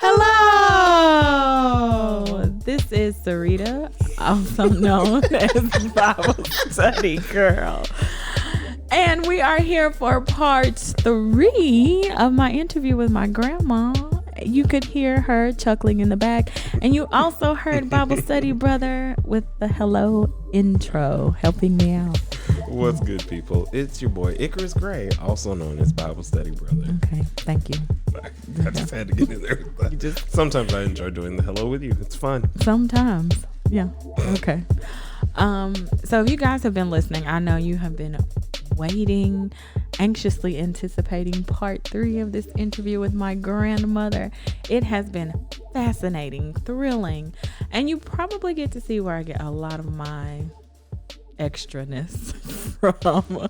Hello! This is Sarita, also known as Bible Study Girl. And we are here for part 3 of my interview with my grandma. You could hear her chuckling in the back. And you also heard Bible Study Brother with the hello intro, helping me out. What's good, people? It's your boy, Icarus Gray, also known as Bible Study Brother. Okay, thank you. I just had to get in there. Sometimes I enjoy doing the hello with you. It's fun. Sometimes. Yeah. Okay. So if you guys have been listening, I know you have been waiting, anxiously anticipating part 3 of this interview with my grandmother. It has been fascinating, thrilling, and you probably get to see where I get a lot of my extraness from,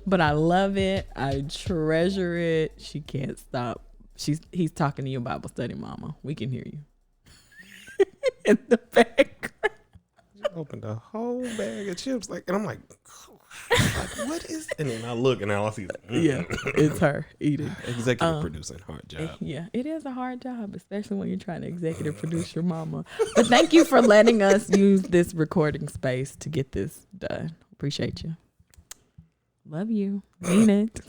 but I love it. I treasure it. She can't stop. He's talking to you, Bible Study Mama. We can hear you in the background. You opened a whole bag of chips, and I'm like, what is? And then I look, and all I see is, yeah, it's her eating. Executive producing, hard job. It is a hard job, especially when you're trying to executive produce your mama. But thank you for letting us use this recording space to get this done. Appreciate you. Love you. Mean it.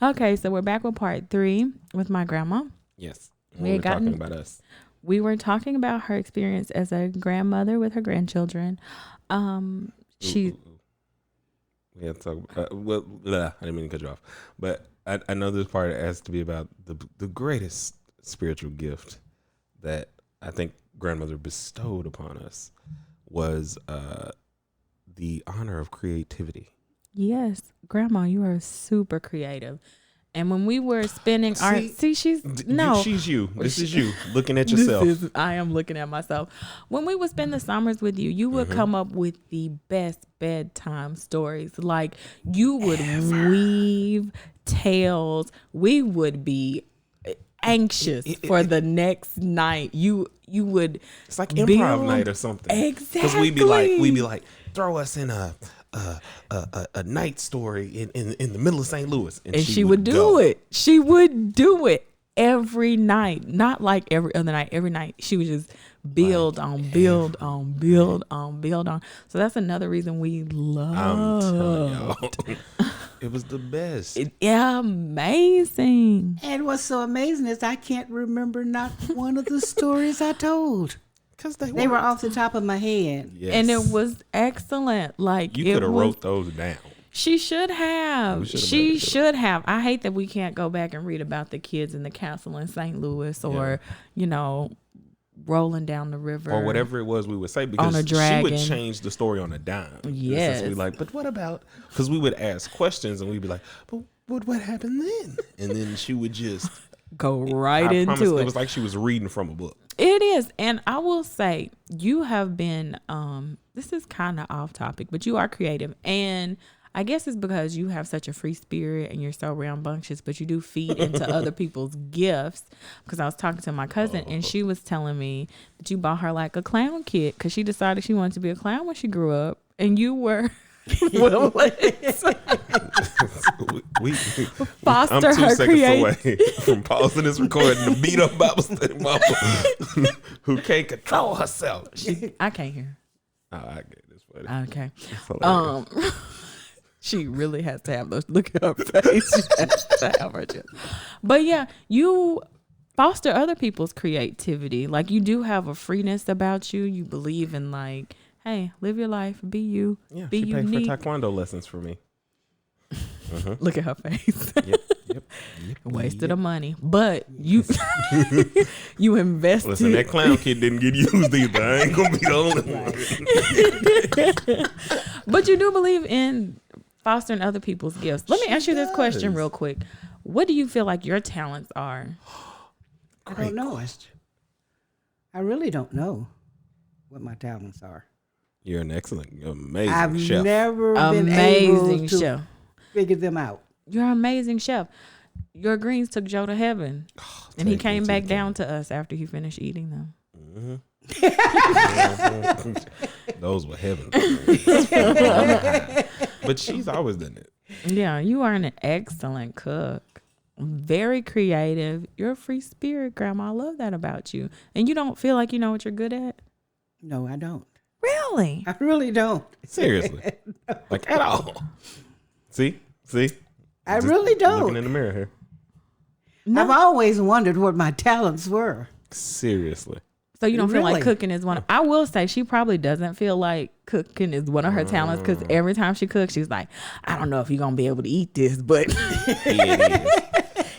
Okay, so we're back with part 3 with my grandma. Yes, We were talking about us. We were talking about her experience as a grandmother with her grandchildren. She. We had to talk about, I didn't mean to cut you off, but I know this part has to be about the greatest spiritual gift that I think grandmother bestowed upon us was the honor of creativity. Yes, Grandma, you are super creative. And when we were spending she's you. This is you looking at yourself. I am looking at myself. When we would spend the summers with you, you would come up with the best bedtime stories. Like you would weave tales. We would be anxious for the next night. You would. It's like improv night or something. Exactly. Because we'd be like, throw us in a night story in the middle of St. Louis, and she would do it. She would do it every night, not like every other night. Every night she would just build on. So that's another reason we loved. I'm telling y'all, it was the best. Amazing. And what's so amazing is I can't remember not one of the stories I told. Because they were off the top of my head. Yes. And it was excellent. Like you could have wrote those down. She should have. She should have. I hate that we can't go back and read about the kids in the castle in St. Louis or, rolling down the river. Or whatever it was we would say, because she would change the story on a dime. Yes. We like, but what about? Because we would ask questions and we'd be like, but what happened then? And then she would just go right into it. It was like she was reading from a book. It is. And I will say, you have been, this is kind of off topic, but you are creative. And I guess it's because you have such a free spirit and you're so rambunctious, but you do feed into other people's gifts. Because I was talking to my cousin and she was telling me that you bought her like a clown kit because she decided she wanted to be a clown when she grew up. And you were... foster I'm 2 her seconds away from pausing this recording to beat up Bible Study Mama who can't control herself. I can't hear. Oh, I get this. Okay. She really has to have those. Look at her face. She has to have her chest. But yeah, you foster other people's creativity. Like you do have a freeness about you. You believe in like, hey, live your life, be you, be she unique. Paid for taekwondo lessons for me. Look at her face. Yep. Wasted of money, but you you invested. Listen, that clown kid didn't get used either. I ain't gonna be the only one. But you do believe in fostering other people's gifts. Let me ask you this question real quick. What do you feel like your talents are? I don't know. I really don't know what my talents are. You're an excellent, amazing I've chef. I've never been able to figure them out. You're an amazing chef. Your greens took Joe to heaven. And he came back down to us after he finished eating them. Those were heaven. But she's always done it. Yeah, you are an excellent cook. very creative. You're a free spirit, Grandma. I love that about you. And you don't feel like you know what you're good at? No, I don't. Really? I really don't. Seriously. Like at all. See? I Just really don't. Looking in the mirror here. No. I've always wondered what my talents were. Seriously. So you don't feel like Really? cooking is one of, I will say she probably doesn't feel like cooking is one of her talents, because every time she cooks, she's like, I don't know if you're going to be able to eat this, but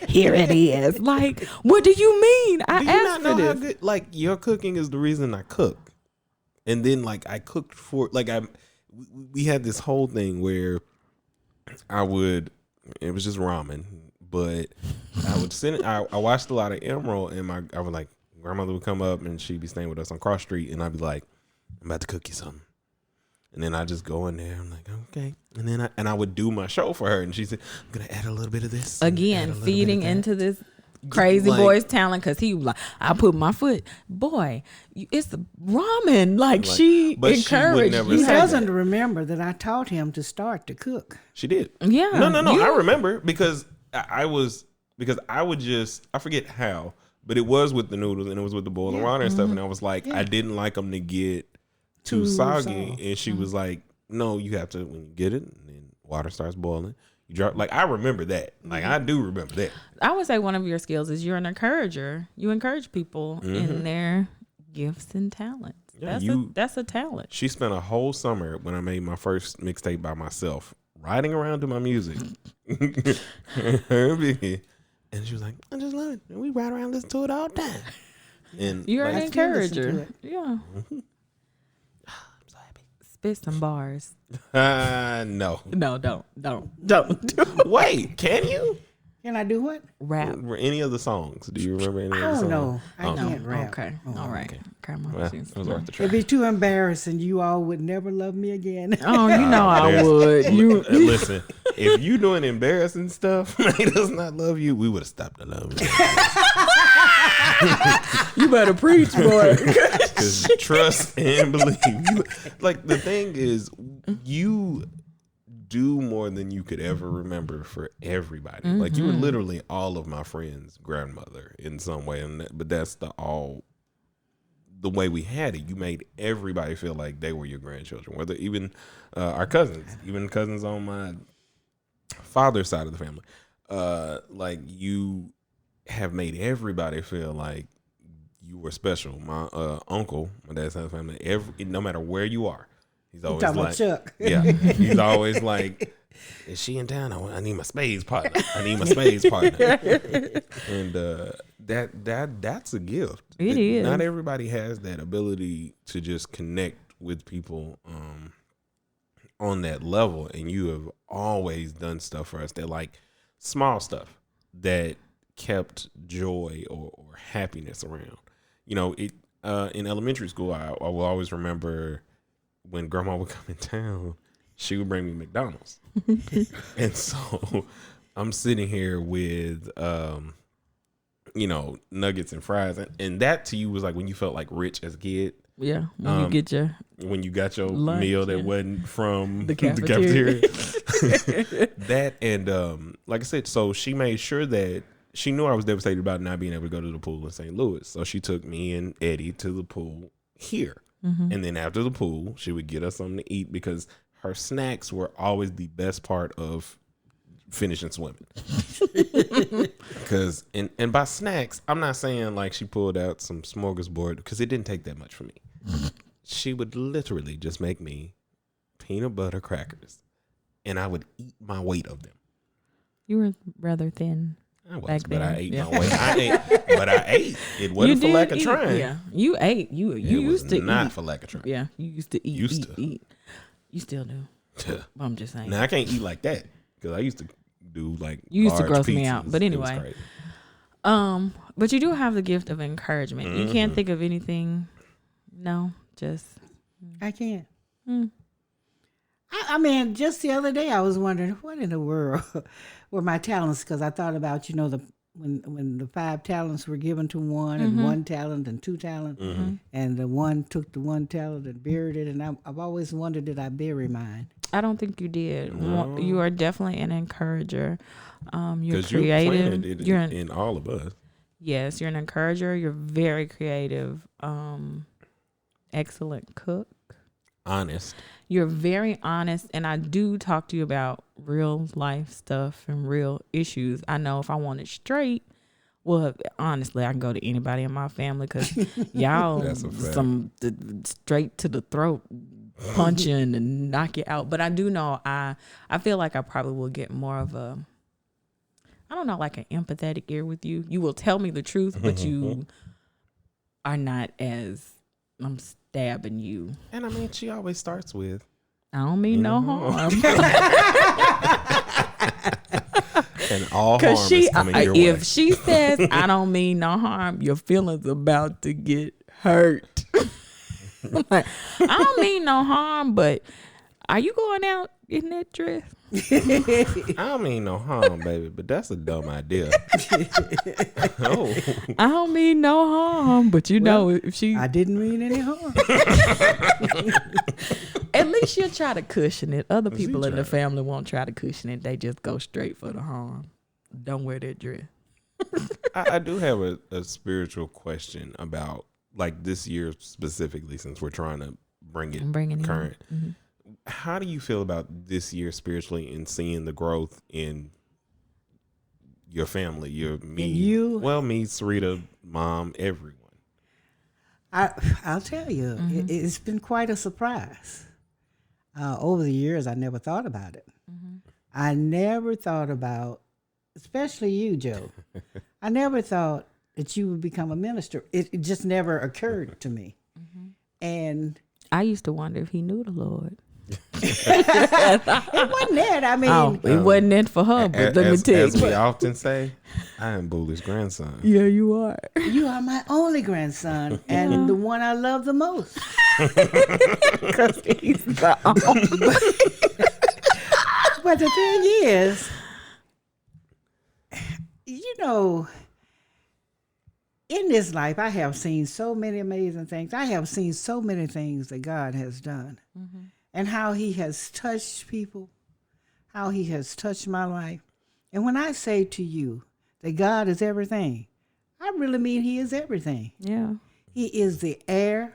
here it is. Like, what do you mean? I Do you asked not for know how this. good, like, your cooking is the reason I cook. And then, like, I cooked for, like, we had this whole thing where it was just ramen, but I would I watched a lot of Emerald, and I would, like, grandmother would come up and she'd be staying with us on Cross Street, and I'd be like, I'm about to cook you something. And then I just go in there. I'm like, okay. And then I would do my show for her, and she said, I'm gonna add a little bit of this. Again, feeding into this crazy Like- boy's talent, because he was like, I put my foot. Boy, it's the ramen. Like she but she would encouraged never you. He say doesn't remember that I taught him to start to cook. She did. Yeah. No. You- I remember because I forget how, but it was with the noodles and it was with the boiling water and stuff. And I was like, I didn't like them to get too soggy. soft. And she was like, no, you have to, when you get it, and then water starts boiling, you drop. Like, I remember that. Like, I do remember that. I would say one of your skills is you're an encourager. You encourage people in their gifts and talents. Yeah, That's a talent. She spent a whole summer when I made my first mixtape by myself, riding around to my music. Her and Vicky. And she was like, I just love it. And we ride around listen to it all the time. And You're an I still listen to encourager. it. Yeah. I'm so happy. Spit some bars. No. No, don't. Wait, can you? Can I do what? Rap. Were any of the songs? Do you remember any of the Oh, songs? no. I Oh, can't rap. Okay. Oh, All right. okay. Come on. Well, it was worth the try. It'd be too embarrassing. You all would never love me again. Oh, you know I There's- would. You Listen, if you doing embarrassing stuff, he does not love you, we would have stopped the love. you better preach, boy. Because trust and believe. Like, the thing is, you do more than you could ever remember for everybody. Like, you were literally all of my friends' grandmother in some way, but that's the way we had it. You made everybody feel like they were your grandchildren, whether even our cousins, even cousins on my father's side of the family. Like, you have made everybody feel like you were special. My uncle, my dad's side of the family, no matter where you are, he's always talking like, about Chuck. yeah, he's always like, is she in town? I need my spades partner. And that's a gift. It is. Not everybody has that ability to just connect with people on that level. And you have always done stuff for us that, like, small stuff that kept joy or happiness around. You know, in elementary school, I will always remember when grandma would come in town, she would bring me McDonald's. And so I'm sitting here with, nuggets and fries. And that to you was like when you felt like rich as a kid. Yeah, when you got your Lunch, meal that yeah. wasn't from The the cafeteria. cafeteria. That and like I said, so she made sure that she knew I was devastated about not being able to go to the pool in St. Louis. So she took me and Eddie to the pool here. And then after the pool, she would get us something to eat because her snacks were always the best part of finishing swimming. Because and by snacks, I'm not saying like she pulled out some smorgasbord, because it didn't take that much for me. She would literally just make me peanut butter crackers, and I would eat my weight of them. You were rather thin. I was, back but then. I ate Yeah. my weight. I ate. It wasn't for lack of eat. trying. Yeah, you ate. You It used was to not eat. for lack of trying. Yeah, you used to eat. Used to. Eat. You still do. I'm just saying. Now I can't eat like that because I used to do like You used to large gross me pizzas. out, but It was anyway. crazy. But you do have the gift of encouragement. You can't think of anything. No, just I can't. Mm. I mean, just the other day I was wondering what in the world were my talents, because I thought about, when the 5 talents were given to one and 1 talent and 2 talent, and the one took the 1 talent and buried it, and I've always wondered, did I bury mine? I don't think you did. No. You are definitely an encourager. You're Because you creative. planted it You're in all of us. yes, you're an encourager. You're very creative. Excellent cook. Honest. You're very honest, and I do talk to you about real life stuff and real issues. I know if I want it straight, well, honestly, I can go to anybody in my family because y'all That's a fact. straight to the throat punching and knock you out. But I do know I feel like I probably will get more of a, I don't know, like an empathetic ear with you. You will tell me the truth, but you are not as, I'm stabbing you. And I mean, she always starts with, I don't mean no harm. and all harm Because is coming your way. if she says, I don't mean no harm, your feelings about to get hurt. I'm like, I don't mean no harm, but are you going out in that dress? I don't mean no harm, baby, but that's a dumb idea. Oh, I don't mean no harm, but you know, if she, I didn't mean any harm. at least she'll try to cushion it. Other She people in the try. family won't try to cushion it. They just go straight for the harm. Don't wear that dress. I do have a spiritual question about like this year specifically, since we're trying to bring it I'm bringing it current. in. How do you feel about this year spiritually and seeing the growth in your family, me, you? well, me, Sarita, mom, everyone? I'll tell you, it's been quite a surprise. Over the years, I never thought about it. I never thought about, especially you, Joe. I never thought that you would become a minister. It just never occurred to me. And I used to wonder if he knew the Lord. it wasn't that. I mean, It wasn't it for her, but let me tell As you. we often say, I am Boolie's grandson. Yeah, you are. you are my only grandson and the one I love the most. Because he's the But the thing is, you know, in this life, I have seen so many amazing things. I have seen so many things that God has done and how he has touched people, how he has touched my life. And when I say to you that God is everything, I really mean he is everything. Yeah. He is the air.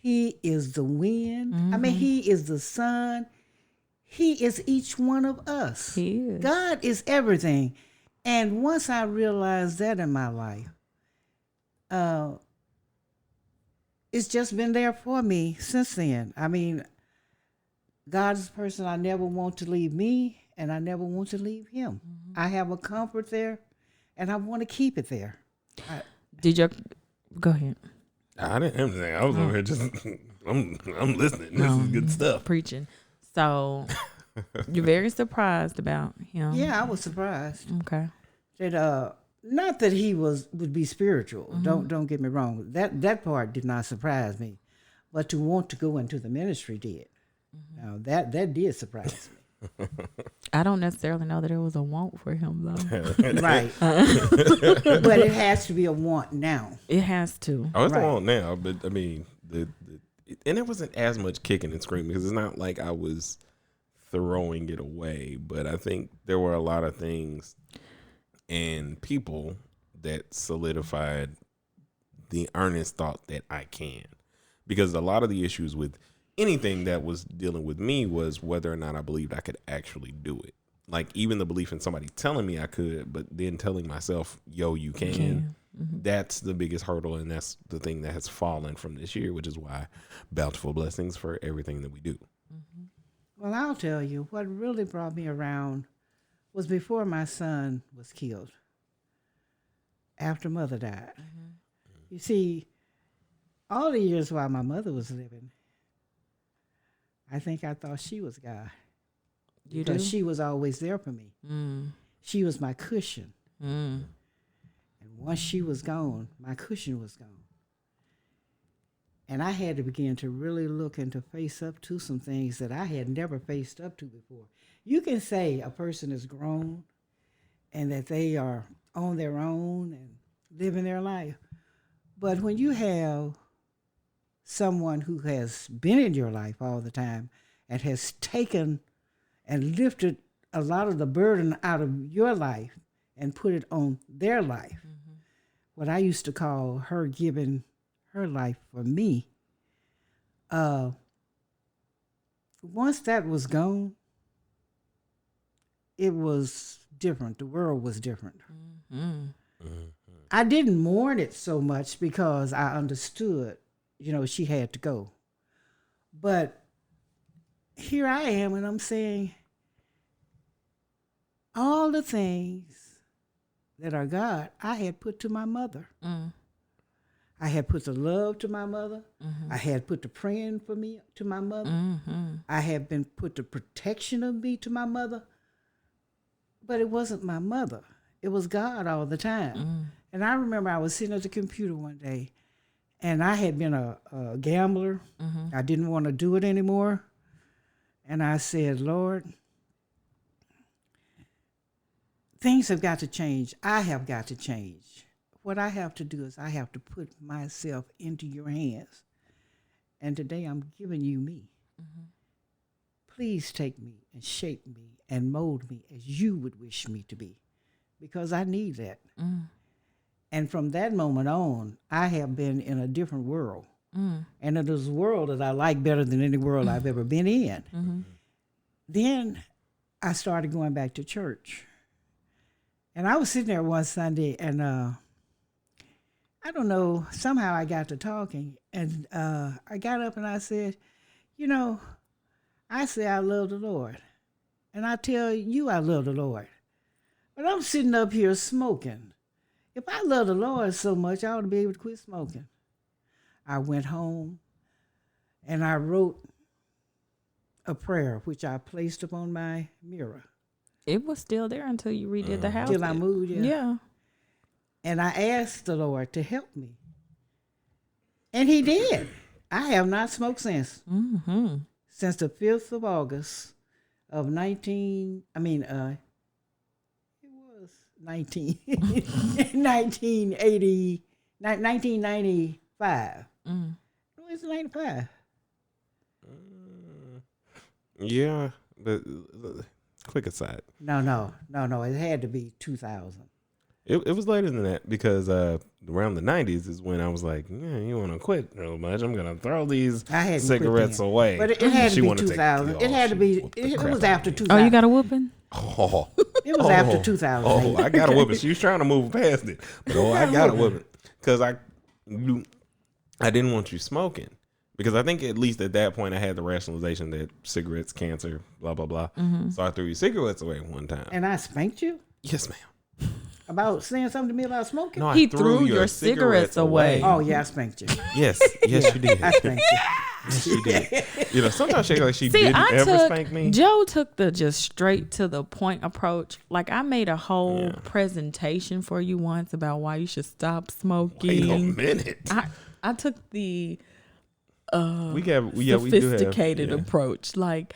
He is the wind. I mean, he is the sun. He is each one of us. He is. God is everything. And once I realized that in my life, it's just been there for me since then. I mean, God is a person I never want to leave me, and I never want to leave him. I have a comfort there, and I want to keep it there. Did your go ahead. I didn't have anything. I was over here just, I'm listening. This is good stuff. Preaching. So you're very surprised about him. Yeah, I was surprised Okay. that not that he would be spiritual. Don't get me wrong. That part did not surprise me, but to want to go into the ministry did. Now that did surprise me. I don't necessarily know that there was a want for him though. Right. But it has to be a want now. It has to. Oh, it's Right. on now, but I mean, and it wasn't as much kicking and screaming because it's not like I was throwing it away, but I think there were a lot of things and people that solidified the earnest thought that I can, because a lot of the issues with anything that was dealing with me was whether or not I believed I could actually do it. Like even the belief in somebody telling me I could, but then telling myself, yo, you can. That's the biggest hurdle, and that's the thing that has fallen from this year, which is why bountiful blessings for everything that we do. Well, I'll tell you, what really brought me around was before my son was killed, after mother died. You see, all the years while my mother was living, I think I thought she was God. You Because do? she was always there for me. She was my cushion. And once she was gone, my cushion was gone. And I had to begin to really look and to face up to some things that I had never faced up to before. You can say a person is grown and that they are on their own and living their life. But when you have someone who has been in your life all the time and has taken and lifted a lot of the burden out of your life and put it on their life. What I used to call her giving her life for me. Once that was gone, it was different. The world was different. I didn't mourn it so much because I understood, she had to go. But here I am, and I'm saying, all the things that are God, I had put to my mother. I had put the love to my mother. I had put the praying for me to my mother. I had been put the protection of me to my mother. But it wasn't my mother. It was God all the time. And I remember I was sitting at the computer one day, and I had been a gambler. I didn't want to do it anymore. And I said, Lord, things have got to change. I have got to change. What I have to do is I have to put myself into your hands. And today I'm giving you me. Please take me and shape me and mold me as you would wish me to be, because I need that. And from that moment on, I have been in a different world. And it is a world that I like better than any world I've ever been in. Then I started going back to church. And I was sitting there one Sunday, and I don't know, somehow I got to talking, and I got up and I said, I say I love the Lord, and I tell you I love the Lord, but I'm sitting up here smoking. If I love the Lord so much, I ought to be able to quit smoking. I went home, and I wrote a prayer, which I placed upon my mirror. It was still there until you redid the house. Till I moved, Yeah. And I asked the Lord to help me. And he did. I have not smoked since. Since the 5th of August of 1985. No, it's 95. Yeah. But quick aside. No. It had to be 2000. It was later than that, because around the 90s is when I was like, you want to quit real much? I'm going to throw these cigarettes away. But it had to be 2000. It had to be, it was after 2000. Oh, you got a whooping? Oh. It was after 2000. Oh, I got a whooping. She was trying to move past it. But I got a whooping. Because I didn't want you smoking. Because I think at least at that point I had the rationalization that cigarettes, cancer, blah, blah, blah. So I threw your cigarettes away one time. And I spanked you? Yes, ma'am. About saying something to me about smoking? No, He threw your cigarettes away. Oh, yeah, I spanked you. Yes, you did. I spanked you. Yes, you did. Sometimes she like she didn't ever spank me. Joe took the just straight to the point approach. Like, I made a whole presentation for you once about why you should stop smoking. Wait a minute. I took the sophisticated approach. Like,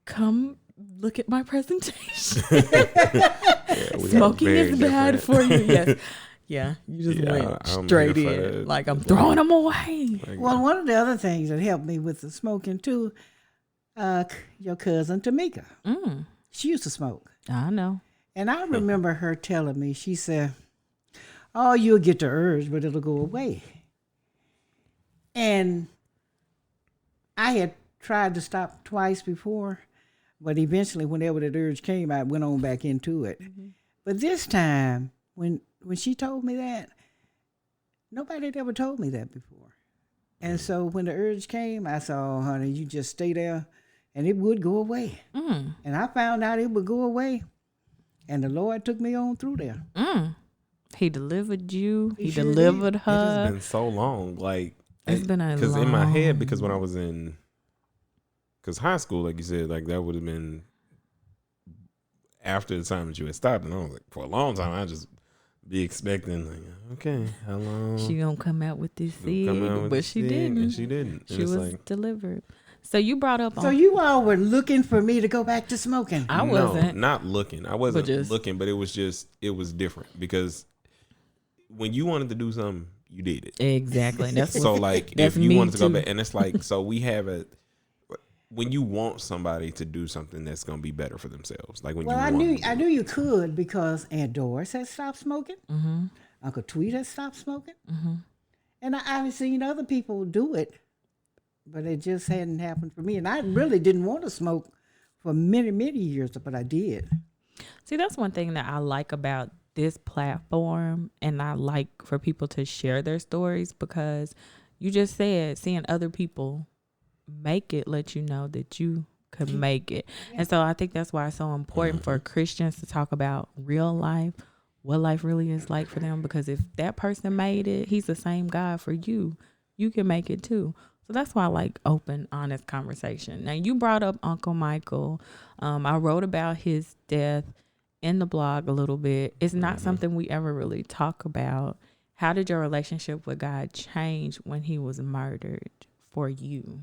come look at my presentation. Smoking is bad for you. Yes. Yeah, you just went straight in. Like, I'm throwing them away. Well, one of the other things that helped me with the smoking too, your cousin Tamika. She used to smoke. I know. And I remember her telling me, she said, oh, you'll get the urge, but it'll go away. And I had tried to stop twice before, but eventually, whenever that urge came, I went on back into it. But this time, when she told me that, nobody had ever told me that before. And so when the urge came, I said, oh, honey, you just stay there, and it would go away. And I found out it would go away, and the Lord took me on through there. He delivered you. He sure delivered did. her. It has been so long. Like, It's been a long... Because in my head, because when I was in... Because high school, like you said, like that would have been after the time that you had stopped. And I was like, for a long time, I just be expecting, like, okay, how long? She gonna come out with this seed, but she didn't. And she didn't. She was like, delivered. So you brought up. So you all were looking for me to go back to smoking. I wasn't. No, not looking. I wasn't looking, but it was different because when you wanted to do something, you did it. Exactly. That's so like if you wanted to go back, and it's like so we have when you want somebody to do something that's going to be better for themselves, like when Well, you I want knew them to I do knew it. you could because Aunt Doris had stopped smoking. Mm-hmm. Uncle Tweet had stopped smoking, Mm-hmm. and I've seen other people do it, but it just hadn't happened for me. And I really didn't want to smoke for many, many years, but I did. See, that's one thing that I like about this platform, and I like for people to share their stories, because you just said seeing other people make it let you know that you could make it. Yeah. And so I think that's why it's so important for Christians to talk about real life, what life really is like for them, because if that person made it, he's the same God for you. You can make it too. So that's why I like open, honest conversation. Now, you brought up Uncle Michael. I wrote about his death in the blog a little bit. It's not something we ever really talk about. How did your relationship with God change when he was murdered for you?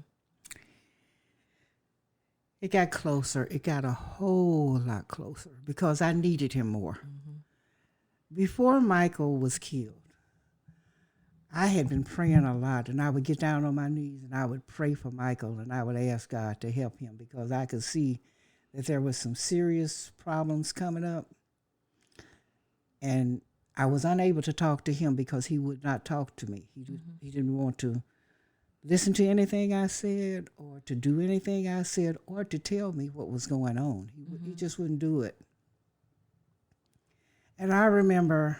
It got closer. It got a whole lot closer because I needed him more. Before Michael was killed, I had been praying a lot, and I would get down on my knees and I would pray for Michael, and I would ask God to help him because I could see that there was some serious problems coming up. And I was unable to talk to him because he would not talk to me. He didn't want to listen to anything I said or to do anything I said or to tell me what was going on. He just wouldn't do it. And I remember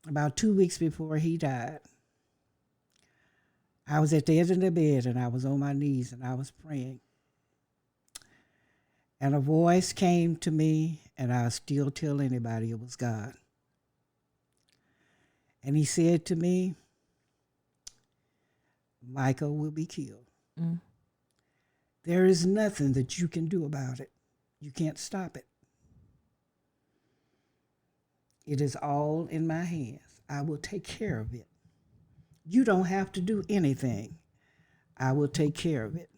about 2 weeks before he died, I was at the edge of the bed and I was on my knees and I was praying. And a voice came to me, and I'll still tell anybody it was God. And he said to me, Michael will be killed. There is nothing that you can do about it. You can't stop it. It is all in my hands. I will take care of it. You don't have to do anything. I will take care of it.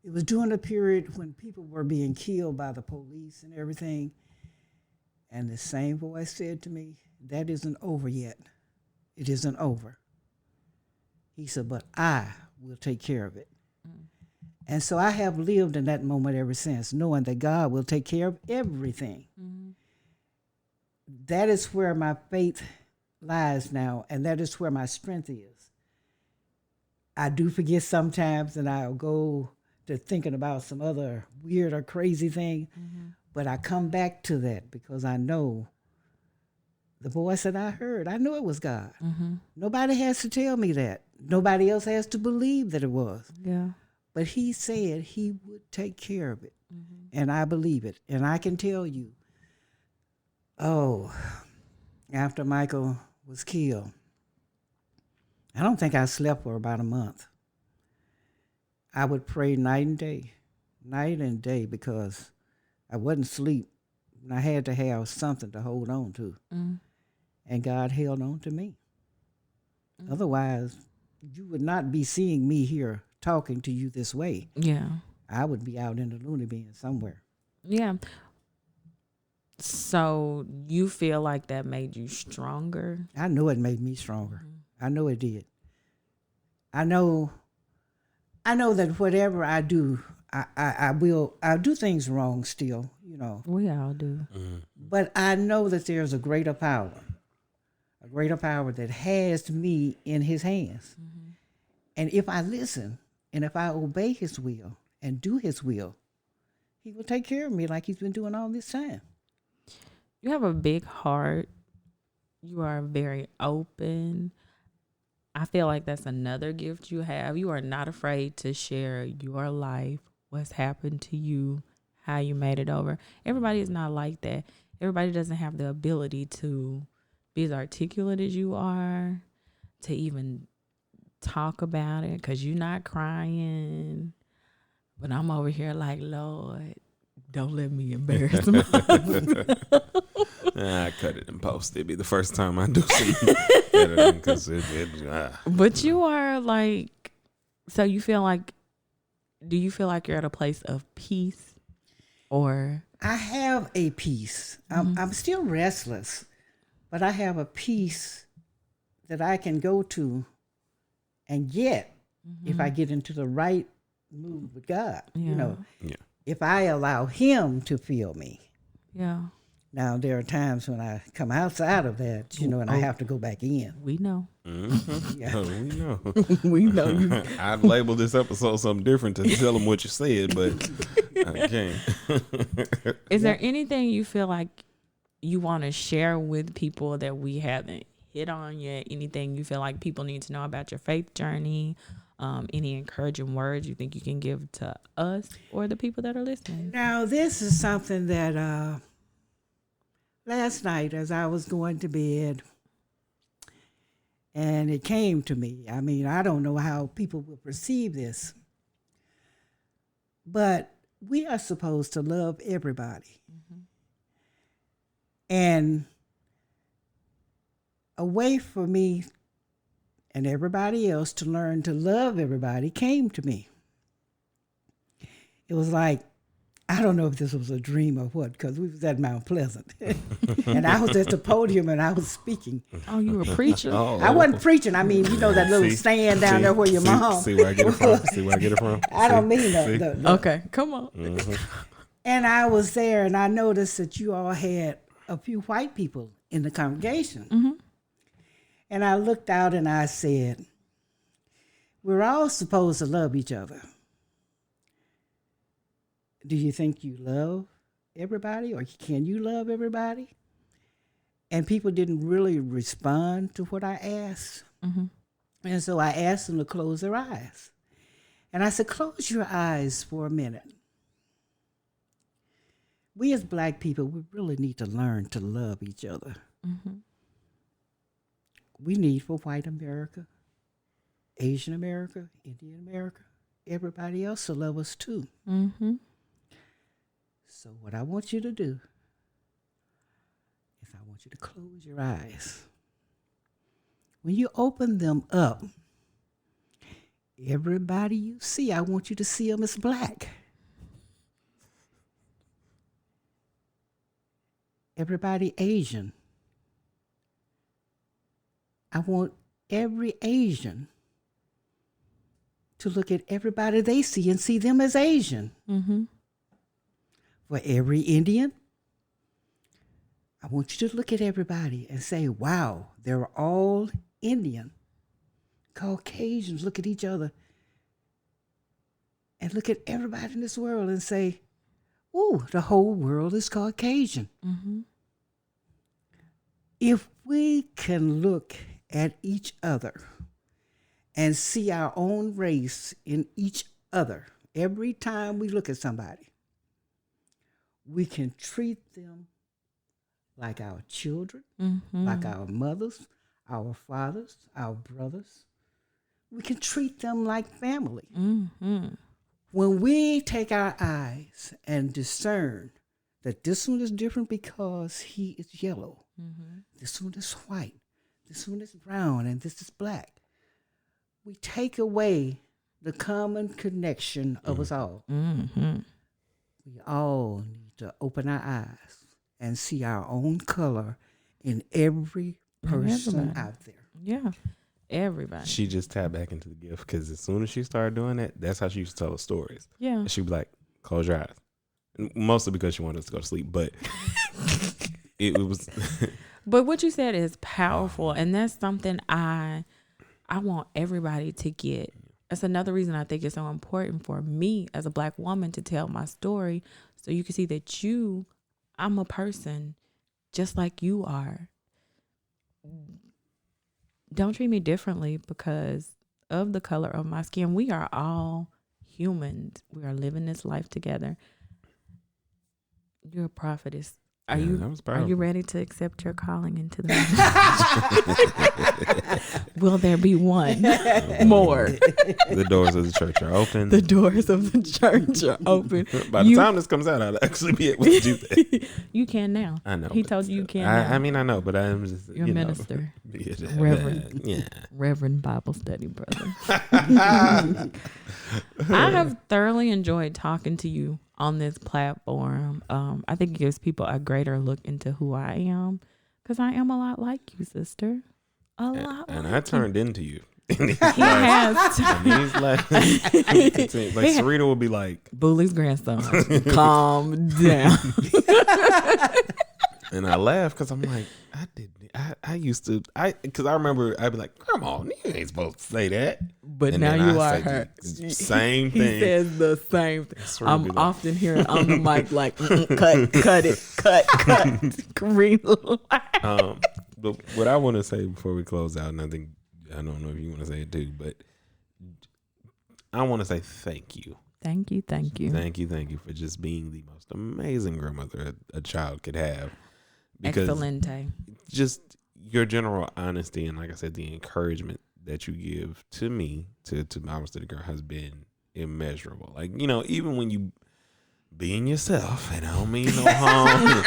It was during a period when people were being killed by the police and everything. And the same voice said to me, that isn't over yet. It isn't over. He said, but I will take care of it. And so I have lived in that moment ever since, knowing that God will take care of everything. That is where my faith lies now, and that is where my strength is. I do forget sometimes, and I'll go to thinking about some other weird or crazy thing, but I come back to that because I know the voice that I heard, I knew it was God. Nobody has to tell me that. Nobody else has to believe that it was. Yeah. But he said he would take care of it, and I believe it. And I can tell you, after Michael was killed, I don't think I slept for about a month. I would pray night and day, because I wouldn't sleep. And I had to have something to hold on to. And God held on to me. Otherwise, you would not be seeing me here talking to you this way. Yeah. I would be out in the loony bin somewhere. Yeah. So you feel like that made you stronger? I know it made me stronger. I know it did. I know that whatever I do, I'll do things wrong still, you know. We all do. But I know that there's a greater power that has me in his hands. And if I listen and if I obey his will and do his will, he will take care of me like he's been doing all this time. You have a big heart. You are very open. I feel like that's another gift you have. You are not afraid to share your life, what's happened to you, how you made it over. Everybody is not like that. Everybody doesn't have the ability to be as articulate as you are, to even talk about it, because you're not crying. But I'm over here like, Lord, don't let me embarrass myself. I cut it and post. It'd be the first time I do some editing because But you are like, so you feel like, do you feel like you're at a place of peace, or? I have a peace. I'm still restless, but I have a peace that I can go to and get if I get into the right move with God. Yeah. You know, Yeah. if I allow Him to feel me. Yeah. Now there are times when I come outside of that, you know, and I have to go back in. We know. Mm-hmm. Yeah. Oh, we know. We know you. I'd label this episode something different to tell them what you said, but I can't. Is there anything you feel like you want to share with people that we haven't hit on yet? Anything you feel like people need to know about your faith journey? Any encouraging words you think you can give to us or the people that are listening? Now this is something that last night as I was going to bed, and it came to me. I mean, I don't know how people will perceive this, but we are supposed to love everybody. Mm-hmm. And a way for me and everybody else to learn to love everybody came to me. It was like, I don't know if this was a dream or what, because we was at Mount Pleasant. And I was at the podium and I was speaking. Oh, you were preaching? I wasn't preaching. I mean, you know that little stand down there where your mom. See where I get it from? See where I get it from? I don't mean the Okay, come on. Mm-hmm. And I was there and I noticed that you all had a few white people in the congregation. Mm-hmm. And I looked out and I said, we're all supposed to love each other. Do you think you love everybody, or can you love everybody? And people didn't really respond to what I asked. Mm-hmm. And so I asked them to close their eyes. And I said, close your eyes for a minute. We as Black people, we really need to learn to love each other. Mm-hmm. We need for white America, Asian America, Indian America, everybody else to love us too. Mm-hmm. So what I want you to do is I want you to close your eyes. When you open them up, everybody you see, I want you to see them as Black. Everybody Asian. I want every Asian to look at everybody they see and see them as Asian. Mm-hmm. For every Indian, I want you to look at everybody and say, wow, they're all Indian. Caucasians look at each other and look at everybody in this world and say, ooh, the whole world is Caucasian. Mm-hmm. If we can look at each other and see our own race in each other, every time we look at somebody, we can treat them like our children, Mm-hmm. like our mothers, our fathers, our brothers. We can treat them like family. Mm-hmm. When we take our eyes and discern that this one is different because he is yellow, Mm-hmm. this one is white, this one is brown, and this is Black, we take away the common connection of us all. Mm-hmm. We all need to open our eyes and see our own color in every person everybody. out there. Yeah, everybody. She just tapped back into the gift because as soon as she started doing that, that's how she used to tell us stories. Yeah. And she'd be like, close your eyes. And mostly because she wanted us to go to sleep, but it was. But what you said is powerful, and that's something I want everybody to get. That's another reason I think it's so important for me as a Black woman to tell my story, so you can see that I'm a person just like you are. Don't treat me differently because of the color of my skin. We are all humans. We are living this life together. You're a prophetess. Are you ready to accept your calling into the Will there be one more? The doors of the church are open. The doors of the church are open. By the time this comes out, I'll actually be able to do that. You can now. I know. He told you can now. I mean, I know, but I'm just. You're a minister. Reverend. Yeah. Reverend Bible study, brother. I have thoroughly enjoyed talking to you on this platform. I think it gives people a greater look into who I am, because I am a lot like you, sister. And I turned into you. And He has and he's like, like Serena would be like, Boolie's grandson. Calm down. and I laugh because I'm like, I used to, because I remember I'd be like, Grandma, you ain't supposed to say that. But And now then you I are say her. the same He thing. says the same thing. Serena I'm be like- often hearing on the mic like, cut it, cut. Green light. But what I want to say before we close out, and I don't know if you want to say it too, but I want to say thank you. Thank you. Thank you for just being the most amazing grandmother a child could have. Because Excelente. just your general honesty and, like I said, the encouragement that you give to me, to obviously the girl, has been immeasurable. Like, even when you being yourself, and I don't mean no harm,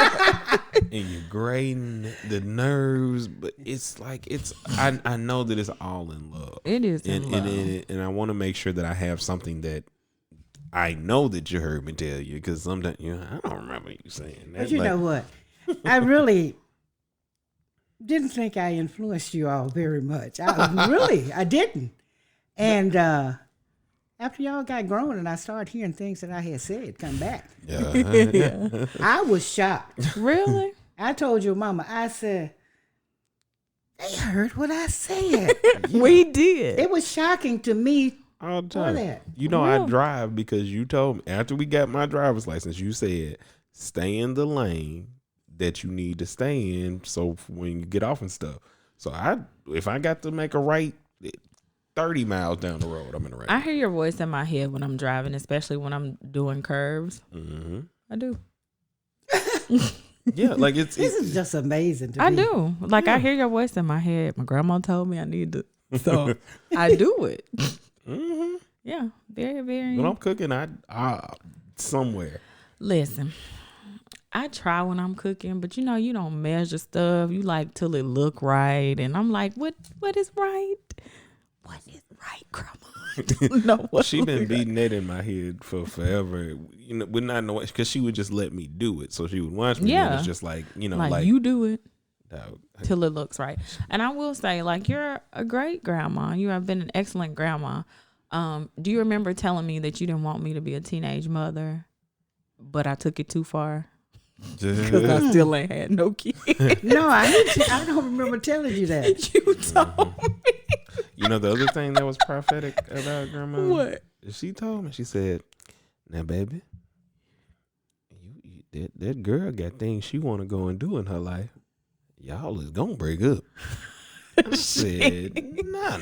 and you're grating the nerves, but it's like I know that it's all in love. It is in love. And I want to make sure that I have something that I know that you heard me tell you, because sometimes I don't remember you saying that. But you know what? I really didn't think I influenced you all very much. I didn't. And after y'all got grown and I started hearing things that I had said come back, Yeah. I was shocked. Really? I told your mama, I said, they heard what I said. We did. It was shocking to me. All the For time. that. I drive because you told me after we got my driver's license, you said stay in the lane that you need to stay in, so when you get off and stuff. So if I got to make a right 30 miles down the road, I'm in the right. I hear your voice in my head when I'm driving, especially when I'm doing curves. Mm-hmm. I do. Yeah, like This is just amazing to I me. do. Like, I hear your voice in my head. My grandma told me I need to. So I do it. Mm-hmm. Yeah. Very, very. When I'm cooking, I somewhere. Listen, I try when I'm cooking, but you don't measure stuff. You like till it look right. And I'm like, what is right? What is right, Grandma? No, what She been look beating that in my head for forever. Would not know because she would just let me do it. So she would watch me. Yeah. And it's just like like you do it no, till it looks right. And I will say, like, you're a great grandma. You have been an excellent grandma. Do you remember telling me that you didn't want me to be a teenage mother, but I took it too far? Because I still ain't had no kids. No, I don't remember telling you that. You told me. The other thing that was prophetic about Grandma? What? She told me, she said, now, baby, that girl got things she want to go and do in her life. Y'all is going to break up. I said, nah.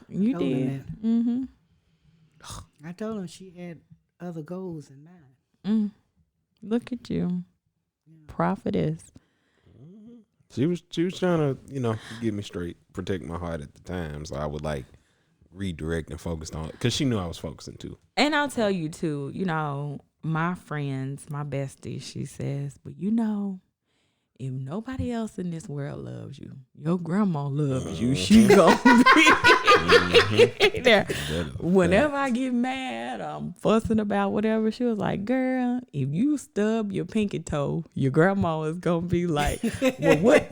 You Told him did. that. Mm-hmm. I told him she had other goals in mind. Mm. Look at you. Prophetess. She was trying to, get me straight, protect my heart at the time. So I would redirect and focus on it because she knew I was focusing too. And I'll tell you too, my friends, my bestie, she says, but if nobody else in this world loves you, your grandma loves you. She gonna be there. Whenever I get mad, I'm fussing about whatever. She was like, girl, if you stub your pinky toe, your grandma is gonna be like, well, what?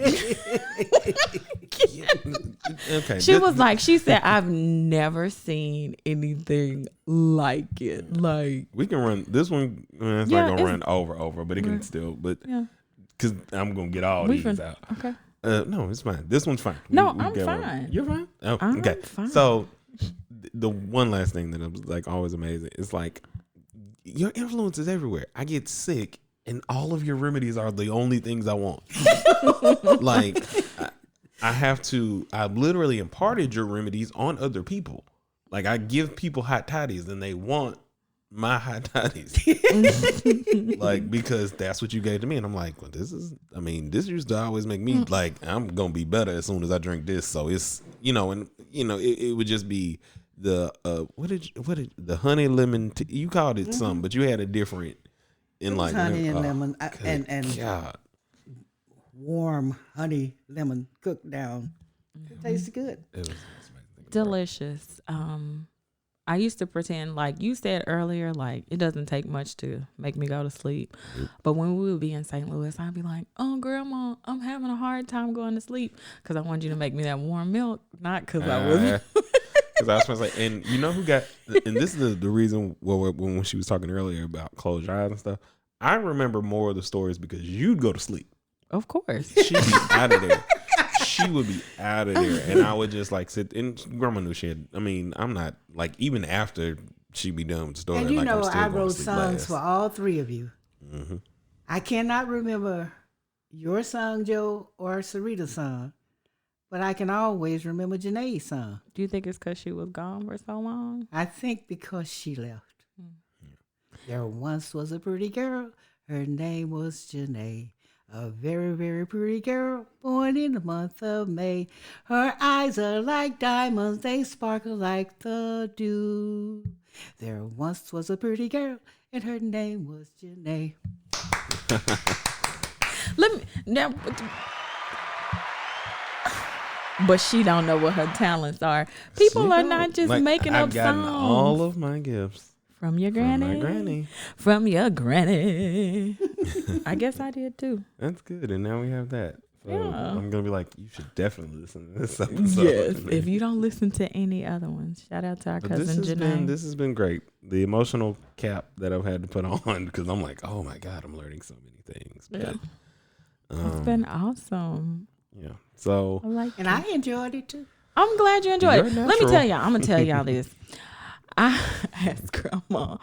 Okay. She said, I've never seen anything like it. Like, we can run this one. It's Yeah, not gonna it's- run over, but it can still. But yeah. because I'm gonna get all We these fin- out. Okay. No, it's fine. This one's fine. No, We I'm got one. fine. You're fine. Oh, I'm okay. fine. So the one last thing that was always amazing is your influence is everywhere. I get sick, and all of your remedies are the only things I want. I've literally imparted your remedies on other people. Like I give people hot toddies, and they want my hot toddies. Because that's what you gave to me. And I'm like, well, this used to always make me like, I'm going to be better as soon as I drink this. So it's, it would just be the, the honey lemon, you called it something, but you had a different in like honey and lemon and God. warm honey lemon cooked down. It tasted good. It was Delicious. I used to pretend, like you said earlier, like it doesn't take much to make me go to sleep. But when we would be in St. Louis, I'd be like, "Oh, Grandma, I'm having a hard time going to sleep because I wanted you to make me that warm milk, not because I was." Because I was like, and you know who got, and this is the reason when she was talking earlier about close your eyes and stuff. I remember more of the stories because you'd go to sleep. Of course. She'd be out of there. She would be out of there, and I would just like sit. And Grandma knew she had. I mean, I'm not like even after she'd be done with the story. And you like, know, I'm still I going to wrote sleep songs last. for all three of you. Mm-hmm. I cannot remember your song, Joe, or Sarita's song, but I can always remember Janae's song. Do you think it's because she was gone for so long? I think because she left. There once was a pretty girl. Her name was Janae. A very, very pretty girl born in the month of May. Her eyes are like diamonds. They sparkle like the dew. There once was a pretty girl, and her name was Janae. Let me now. But she don't know what her talents are. People are not just like, making I've up gotten songs. all of my gifts From your from granny. my granny. From your granny. I guess I did too. That's good, and now we have that. So Yeah. I'm gonna be like, you should definitely listen to this episode. Yes. If you don't listen to any other ones, shout out to our But cousin Janae. this has been great. The emotional cap that I've had to put on because I'm like, oh my god, I'm learning so many things. Yeah. But, It's been awesome. yeah. So I like And it. I enjoyed it too. I'm glad you enjoyed You're it. Let me natural. tell y'all. I'm gonna tell y'all this. I asked Grandma.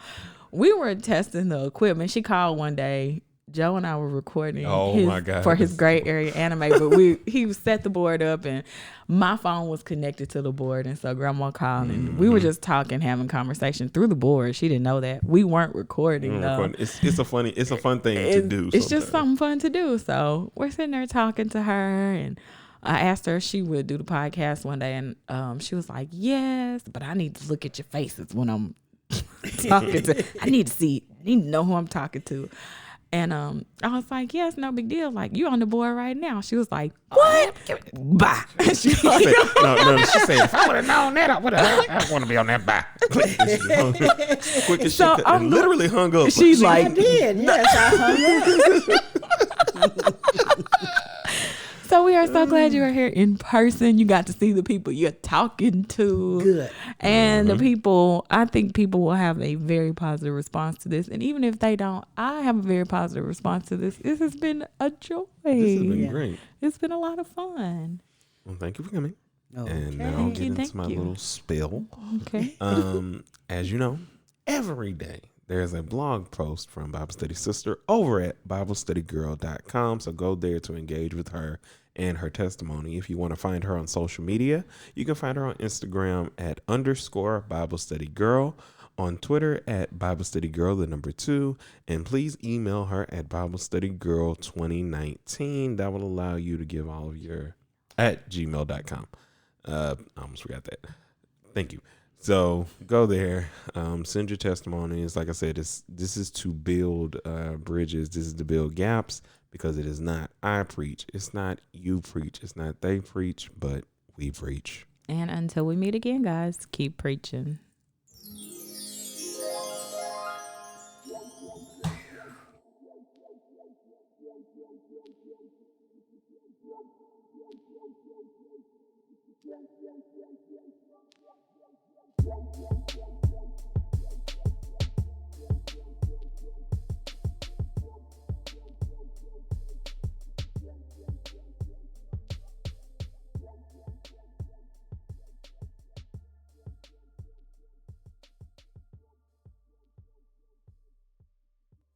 We were testing the equipment. She called one day. Joe and I were recording my God. for his gray area anime, but he set the board up and my phone was connected to the board, and so Grandma called and we were just talking, having conversation through the board. She didn't know that we weren't recording. Though. it's a fun thing to do. It's just something fun to do. So we're sitting there talking to her, and I asked her if she would do the podcast one day, and she was like, "Yes, but I need to look at your faces when I'm talking to. I need to know who I'm talking to." And I was like, "Yes, no big deal. Like, you on the board right now." She was like, "What? Bye." She was like, no, she said, if I would have known that, I want to be on that bye. Quick as So shit, I'm and literally hung up. She's I like, did. Yes, I hung up. "So we are so glad you are here in person. You got to see the people you're talking to. Good. And the people, I think people will have a very positive response to this. And even if they don't, I have a very positive response to this. This has been a joy. This has been great. It's been a lot of fun. Well, thank you for coming. Okay. And now I'll get into my little spill. Okay. As you know, every day there's a blog post from Bible Study Sister over at BibleStudyGirl.com. So go there to engage with her and her testimony. If you want to find her on social media, you can find her on Instagram at _Bible Study Girl, on Twitter at Bible Study Girl, the number 2, and please email her at BibleStudyGirl2019. That will allow you to give all of your at gmail.com. I almost forgot that. Thank you. So go there, send your testimonies. Like I said, this is to build bridges. This is to build gaps, because it is not I preach. It's not you preach. It's not they preach, but we preach. And until we meet again, guys, keep preaching.